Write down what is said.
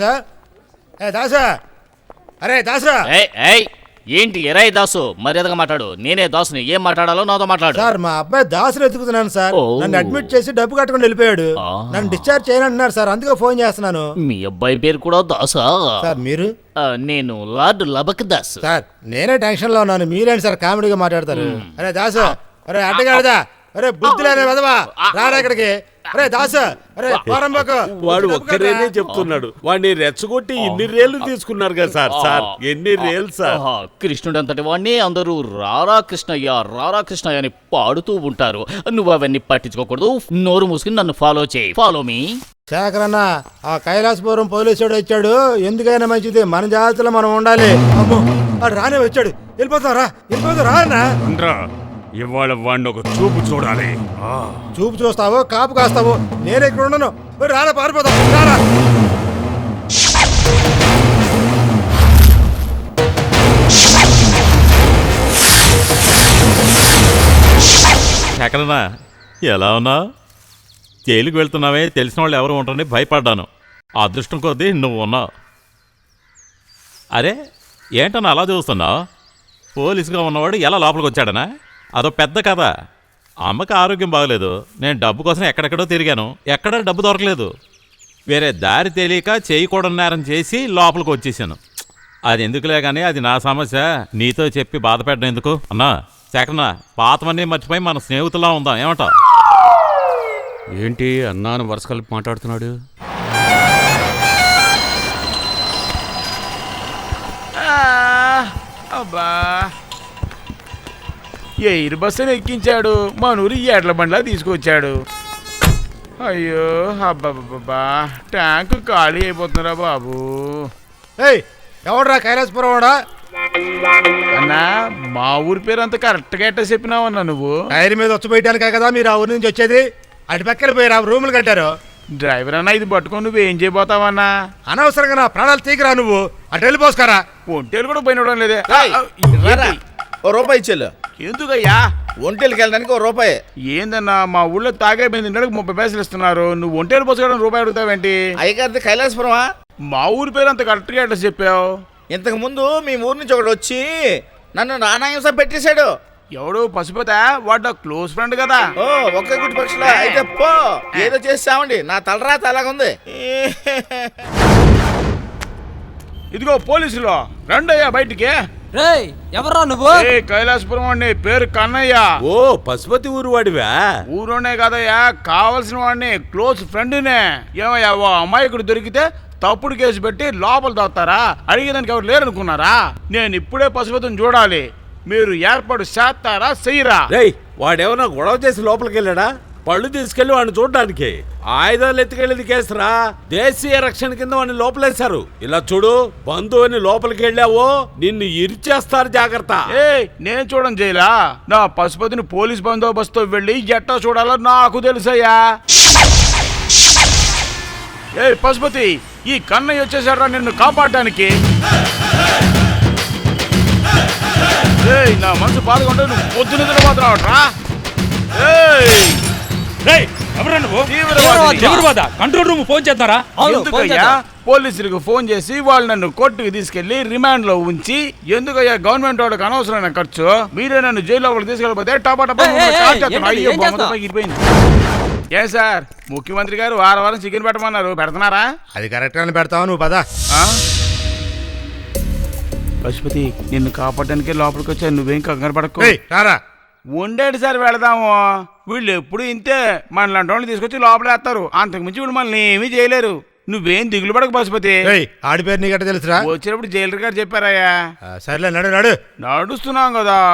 Sir ఏ దాసా అరే దాసా ఏంటి ఎరాయి దాసు మర్యాదగా మాట్లాడు. నేనే దాసుని, ఏం మాట్లాడాలో నాతో మాట్లాడు. సార్ మా అబ్బాయి దాసుని ఎత్తుకుతున్నాను సార్. నన్ను అడ్మిట్ చేసి డబ్బు కట్టుకుని వెళ్ళిపోయాడు. నన్ను డిశ్చార్జ్ చేయనంటున్నారు సార్, అందుకే ఫోన్ చేస్తున్నాను. మీ అబ్బాయి పేరు కూడా దాసా? సార్ మీరు? నేను లార్డ్ లబక్ దాస్ సార్. నేనే టెన్షన్ లో ఉన్నాను, మీరేంటి సార్ కామెడీగా మాట్లాడతారు? అరే దాసు, అరే అడ్డగాడదా, అరే బుద్ధి లేని వెదవా, రారా ఇక్కడికి. అరే దాసు, అరే పోరంబోకు. వాడు ఒక్కరేనే చెప్తున్నాడు. వాడిని రెచ్చగొట్టి ఇన్ని రేళ్లు తీసుకున్నారు కదా సార్. సార్ ఎన్ని రేలు సార్. కృష్ణుడు అంతటి వాడిని అందరూ రారా కృష్ణయ్య రారా కృష్ణయ్య అని పాడుతూ ఉంటారు. నువ్వు అవన్నీ పట్టించుకోకూడదు. నోరు మూసుకుని నన్ను ఫాలో చేయి. Follow me. శేఖరన్న, ఆ కైలాసపురం పోలీసుడు వచ్చాడు. ఎందుకైనా మంచిది, మన జాగ్రత్తలో మనం ఉండాలి. అమ్మో వాడు రానే వచ్చాడు. వెళ్ళిపోతాం రా, వెళ్ళిపోతాం రా అన్న. ఇవాళ వాడిని ఒక చూపు చూడాలి. చూపు చూస్తావు, కాపు కాస్తావు, నేను ఇక్కడ ఉండను. రారా పారిపోతాం, రారా. ఎక్కడన్నా ఎలా ఉన్నా? జైలుకి వెళ్తున్నావే, తెలిసిన వాళ్ళు ఎవరు ఉంటారని భయపడ్డాను. అదృష్టం కొద్దీ నువ్వు ఉన్నావు. అరే ఏంటన్నా అలా చూస్తున్నావు? పోలీసుగా ఉన్నవాడు ఎలా లోపలికి వచ్చాడనా? అదో పెద్ద కథ. అమ్మకి ఆరోగ్యం బాగలేదు. నేను డబ్బు కోసం ఎక్కడెక్కడో తిరిగాను, ఎక్కడా డబ్బు దొరకలేదు. వేరే దారి తెలియక చేయకూడని నేరం చేసి లోపలికి వచ్చేసాను. అది ఎందుకులే కానీ అది నా సమస్య, నీతో చెప్పి బాధపెట్టడం ఎందుకు? అన్నా శేఖరన్నా, పాతవన్నీ మర్చిపోయి మన స్నేహితులా ఉందాం, ఏమంటావు? ఏంటి అన్నాను వరుస కలిపి మాట్లాడుతున్నాడు? అబ్బా, ఎయిర్ బస్సుని ఎక్కించాడు, మనూరి ఎడ్ల బండ్లా తీసుకొచ్చాడు. అయ్యో అబ్బాబ్బా, ట్యాంకు ఖాళీ అయిపోతున్నారా బాబు. ఏయ్ ఎవడరా కైలాసపురం వాడా? అన్నా మా ఊరి పేరు అంత కరెక్ట్గా ఎట్టా చెప్పినావన్నా నువ్వు? టైర్ మీద వచ్చి కదా మీరు ఆ ఊరి నుంచి వచ్చేది. అటు పక్కన పోయి రూములు కట్టారు. డ్రైవర్ అన్నా ఇది పట్టుకొని నువ్వేం చేయబోతావన్నా? అనవసరంగా నా ప్రాణాలు తీగరా నువ్వు. అటు వెళ్ళిపోసుకారా. ఒంటేలు కూడా పోయినవడం లేదే. ఓ రూపాయి ఇచ్చేళ్ళు. ఎందుకయ్యా? ఒంటేళ్ళకి వెళ్ళడానికి ఓ రూపాయి. ఏందన్నా మా ఊళ్ళో తాగే 30 పైసలు ఇస్తున్నారు, నువ్వు ఒంటేలు పోసుకోవడం రూపాయి అడుగుతావేంటి? అయ్యగారిది కైలాసపురమా? మా ఊరి పేరు అంత కరెక్ట్గా ఎట్లా చెప్పావు? ఇంతకు ముందు మీ ఊరు నుంచి ఒకటి వచ్చి నన్ను నానాహింస పెట్టేశాడు. ఎవడు పసిపోతా? వాడు క్లోజ్ ఫ్రెండ్ కదా. ఓ ఒక్క గుడి పక్షుల అయితే పో, ఏదో చేసామండి. నా తలరాత అలాగుంది. ఇదిగో పోలీసులు రండయ్యా బయటికి. ఎవరా నువ్వు? కైలాసపురం వాడిని, పేరు కన్నయ్య. ఓ పశుపతి ఊరు వాడివా? ఊరోనే కదయ్యా, కావలసిన వాడిని, క్లోజ్ ఫ్రెండ్నే. ఏమయ్యా, ఓ అమాయకుడు దొరికితే తప్పుడు కేసు పెట్టి లోపల దోస్తారా? అడిగేదానికి ఎవరు లేరనుకున్నారా? నేను ఇప్పుడే పశుపతిని చూడాలి. మీరు ఏర్పాటు చేస్తారా చెయ్యరా? రేయ్ వాడేమన్నా గొడవ చేసి లోపలికి వెళ్ళాడా? పళ్ళు తీసుకెళ్లి వాడిని చూడడానికి. ఆయుధాలు ఎత్తుకెళ్ళేది కేసురా. దేశీయ రక్షణ కింద వాడిని లోపలేశారు. ఇలా చూడు, బంధువుని లోపలికి వెళ్ళావో నిన్ను ఇరిచేస్తారు, జాగ్రత్త. నేను చూడను జైలా. నా పశుపతిని పోలీస్ బందోబస్తు వెళ్ళి ఎట్టా చూడాలో నాకు తెలుసయ్యా. పశుపతి, ఈ కన్నయ్య వచ్చేసారా నిన్ను కాపాడడానికి. నా మనసు బాధగా ఉంటే నువ్వు పొద్దున మాత్రం కంట్రోల్ రూమ్ ఫోన్ చేస్తారా? పోలీసులకు ఫోన్ చేసి వాళ్ళు నన్ను కోర్టుకు తీసుకెళ్లి రిమాండ్ లో ఉంచి, ఎందుకయ్యా గవర్నమెంట్ వాళ్ళకి అనవసరమైన ఖర్చు, మీరే నన్ను జైలు లోపలికి తీసుకెళ్ళిపోతే టపాటపోయింది. ఏ సార్, ముఖ్యమంత్రి గారు వారం చికెన్ పెట్టమన్నారు, పెడుతున్నారా? అది కరెక్ట్ అని పెడతావు, నువ్వు పదా. పశుపతి, నిన్ను కాపాడడానికి లోపలికి వచ్చా, నువ్వేం కంగారు పడకు. రారా ఉండేది సార్, వెళదాము. వీళ్ళు ఎప్పుడు ఇంతే, మనలాంటి వాళ్ళని తీసుకొచ్చి లోపలేస్తారు. అంతకు మించి వీళ్ళు మనల్ని ఏమీ చేయలేరు. నువ్వేం దిగులు పడకు పశుపతి. ఆడి పేరు నీకట్ట తెలుసురా? వచ్చినప్పుడు జైలర్ గారు చెప్పారయ్యా. సర్లే నడు నడు. నడుస్తున్నాం కదా.